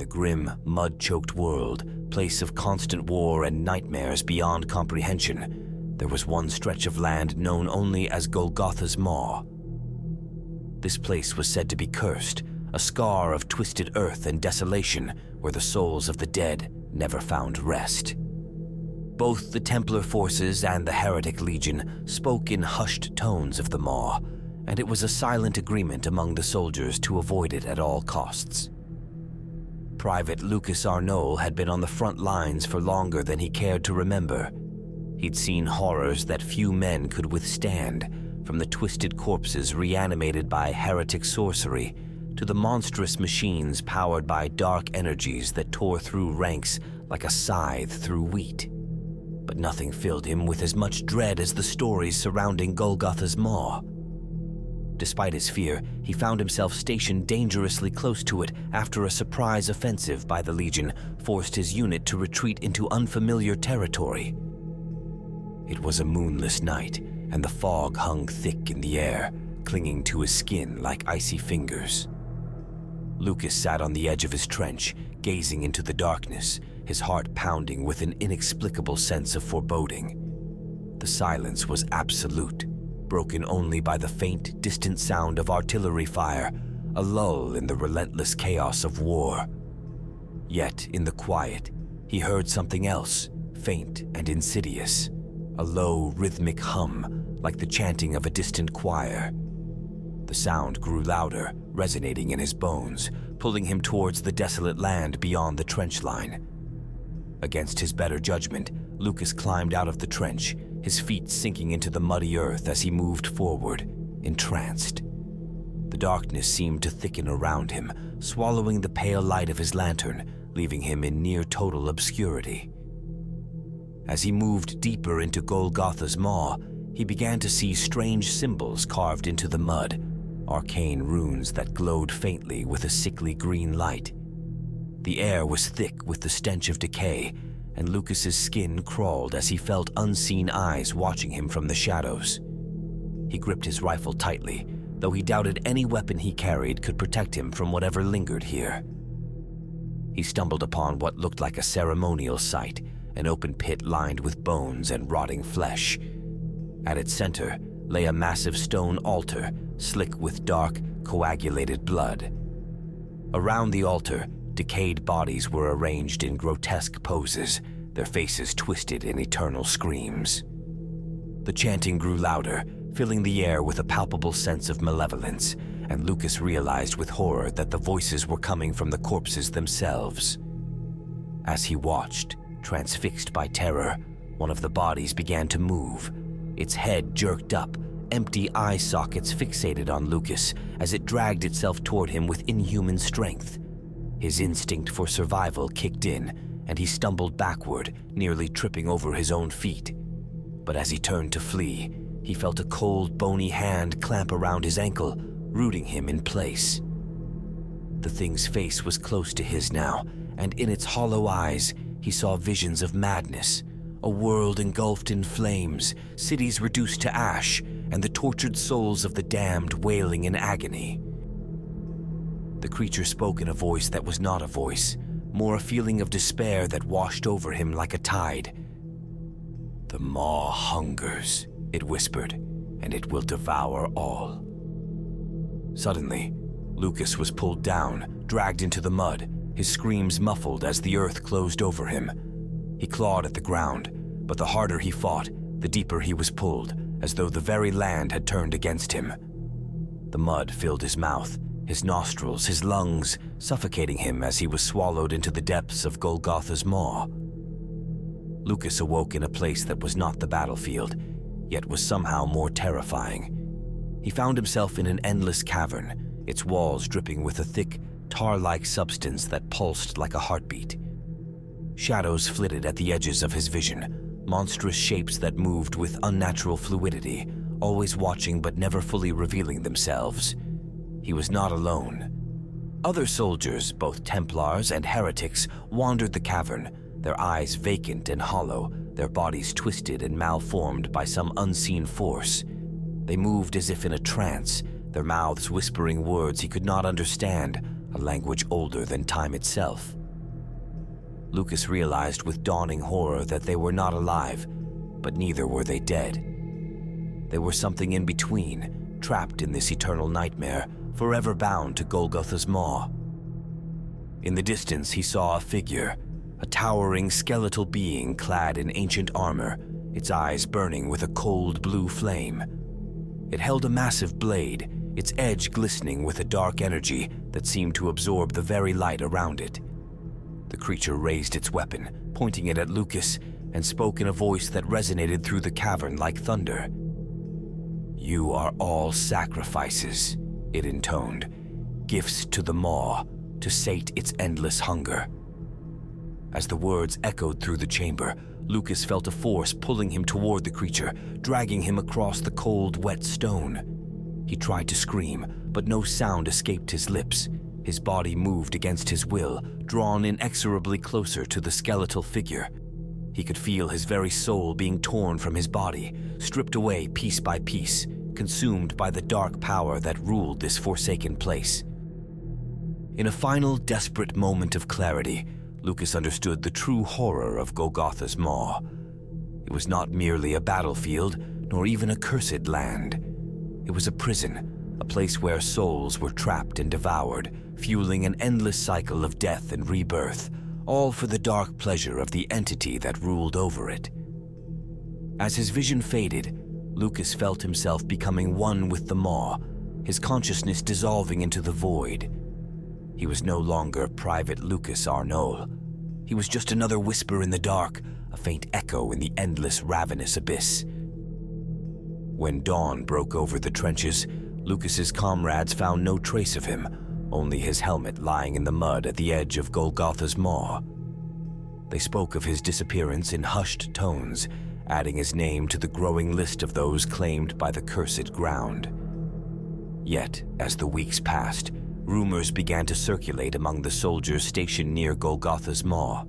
grim, mud-choked world, place of constant war and nightmares beyond comprehension, there was one stretch of land known only as Golgotha's Maw. This place was said to be cursed, a scar of twisted earth and desolation where the souls of the dead never found rest. Both the Templar forces and the Heretic Legion spoke in hushed tones of the Maw, and it was a silent agreement among the soldiers to avoid it at all costs. Private Lucas Arnold had been on the front lines for longer than he cared to remember. He'd seen horrors that few men could withstand, from the twisted corpses reanimated by heretic sorcery to the monstrous machines powered by dark energies that tore through ranks like a scythe through wheat. But nothing filled him with as much dread as the stories surrounding Golgotha's Maw. Despite his fear, he found himself stationed dangerously close to it after a surprise offensive by the Legion forced his unit to retreat into unfamiliar territory. It was a moonless night, and the fog hung thick in the air, clinging to his skin like icy fingers. Lucas sat on the edge of his trench, gazing into the darkness, his heart pounding with an inexplicable sense of foreboding. The silence was absolute, broken only by the faint, distant sound of artillery fire, a lull in the relentless chaos of war. Yet, in the quiet, he heard something else, faint and insidious, a low, rhythmic hum, like the chanting of a distant choir. The sound grew louder, resonating in his bones, pulling him towards the desolate land beyond the trench line. Against his better judgment, Lucas climbed out of the trench, his feet sinking into the muddy earth as he moved forward, entranced. The darkness seemed to thicken around him, swallowing the pale light of his lantern, leaving him in near total obscurity. As he moved deeper into Golgotha's Maw, he began to see strange symbols carved into the mud, arcane runes that glowed faintly with a sickly green light. The air was thick with the stench of decay, and Lucas's skin crawled as he felt unseen eyes watching him from the shadows. He gripped his rifle tightly, though he doubted any weapon he carried could protect him from whatever lingered here. He stumbled upon what looked like a ceremonial site, an open pit lined with bones and rotting flesh. At its center lay a massive stone altar, slick with dark, coagulated blood. Around the altar, decayed bodies were arranged in grotesque poses, their faces twisted in eternal screams. The chanting grew louder, filling the air with a palpable sense of malevolence, and Lucas realized with horror that the voices were coming from the corpses themselves. As he watched, transfixed by terror, one of the bodies began to move. Its head jerked up, empty eye sockets fixated on Lucas as it dragged itself toward him with inhuman strength. His instinct for survival kicked in, and he stumbled backward, nearly tripping over his own feet. But as he turned to flee, he felt a cold, bony hand clamp around his ankle, rooting him in place. The thing's face was close to his now, and in its hollow eyes, he saw visions of madness, a world engulfed in flames, cities reduced to ash, and the tortured souls of the damned wailing in agony. The creature spoke in a voice that was not a voice, more a feeling of despair that washed over him like a tide. "The maw hungers," it whispered, "and it will devour all." Suddenly, Lucas was pulled down, dragged into the mud, his screams muffled as the earth closed over him. He clawed at the ground, but the harder he fought, the deeper he was pulled, as though the very land had turned against him. The mud filled his mouth, his nostrils, his lungs, suffocating him as he was swallowed into the depths of Golgotha's Maw. Lucas awoke in a place that was not the battlefield, yet was somehow more terrifying. He found himself in an endless cavern, its walls dripping with a thick, tar-like substance that pulsed like a heartbeat. Shadows flitted at the edges of his vision, monstrous shapes that moved with unnatural fluidity, always watching but never fully revealing themselves. He was not alone. Other soldiers, both Templars and heretics, wandered the cavern, their eyes vacant and hollow, their bodies twisted and malformed by some unseen force. They moved as if in a trance, their mouths whispering words he could not understand, a language older than time itself. Lucas realized with dawning horror that they were not alive, but neither were they dead. They were something in between, trapped in this eternal nightmare, forever bound to Golgotha's maw. In the distance, he saw a figure, a towering skeletal being clad in ancient armor, its eyes burning with a cold blue flame. It held a massive blade, its edge glistening with a dark energy that seemed to absorb the very light around it. The creature raised its weapon, pointing it at Lucas, and spoke in a voice that resonated through the cavern like thunder. "You are all sacrifices," it intoned, "gifts to the maw, to sate its endless hunger." As the words echoed through the chamber, Lucas felt a force pulling him toward the creature, dragging him across the cold, wet stone. He tried to scream, but no sound escaped his lips. His body moved against his will, drawn inexorably closer to the skeletal figure. He could feel his very soul being torn from his body, stripped away piece by piece, consumed by the dark power that ruled this forsaken place. In a final, desperate moment of clarity, Lucas understood the true horror of Golgotha's maw. It was not merely a battlefield, nor even a cursed land. It was a prison, a place where souls were trapped and devoured, fueling an endless cycle of death and rebirth, all for the dark pleasure of the entity that ruled over it. As his vision faded, Lucas felt himself becoming one with the maw, his consciousness dissolving into the void. He was no longer Private Lucas Arnold. He was just another whisper in the dark, a faint echo in the endless, ravenous abyss. When dawn broke over the trenches, Lucas's comrades found no trace of him, only his helmet lying in the mud at the edge of Golgotha's maw. They spoke of his disappearance in hushed tones, adding his name to the growing list of those claimed by the cursed ground. Yet, as the weeks passed, rumors began to circulate among the soldiers stationed near Golgotha's maw.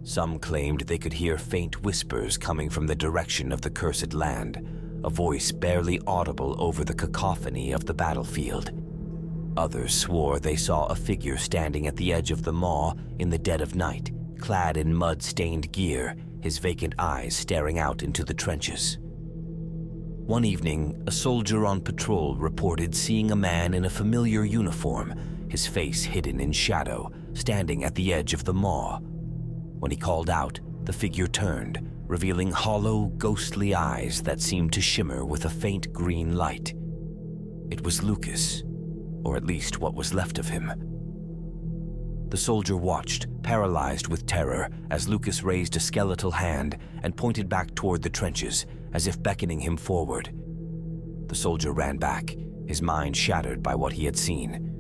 Some claimed they could hear faint whispers coming from the direction of the cursed land, a voice barely audible over the cacophony of the battlefield. Others swore they saw a figure standing at the edge of the maw in the dead of night, clad in mud-stained gear, his vacant eyes staring out into the trenches. One evening, a soldier on patrol reported seeing a man in a familiar uniform, his face hidden in shadow, standing at the edge of the maw. When he called out, the figure turned, revealing hollow, ghostly eyes that seemed to shimmer with a faint green light. It was Lucas, or at least what was left of him. The soldier watched, paralyzed with terror, as Lucas raised a skeletal hand and pointed back toward the trenches, as if beckoning him forward. The soldier ran back, his mind shattered by what he had seen.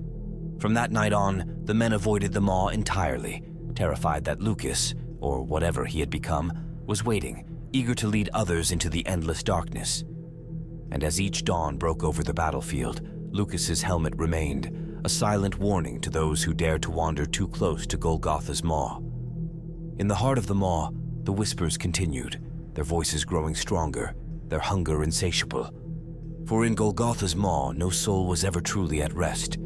From that night on, the men avoided the maw entirely, terrified that Lucas, or whatever he had become, was waiting, eager to lead others into the endless darkness. And as each dawn broke over the battlefield, Lucas's helmet remained, a silent warning to those who dared to wander too close to Golgotha's maw. In the heart of the maw, the whispers continued, their voices growing stronger, their hunger insatiable. For in Golgotha's maw, no soul was ever truly at rest.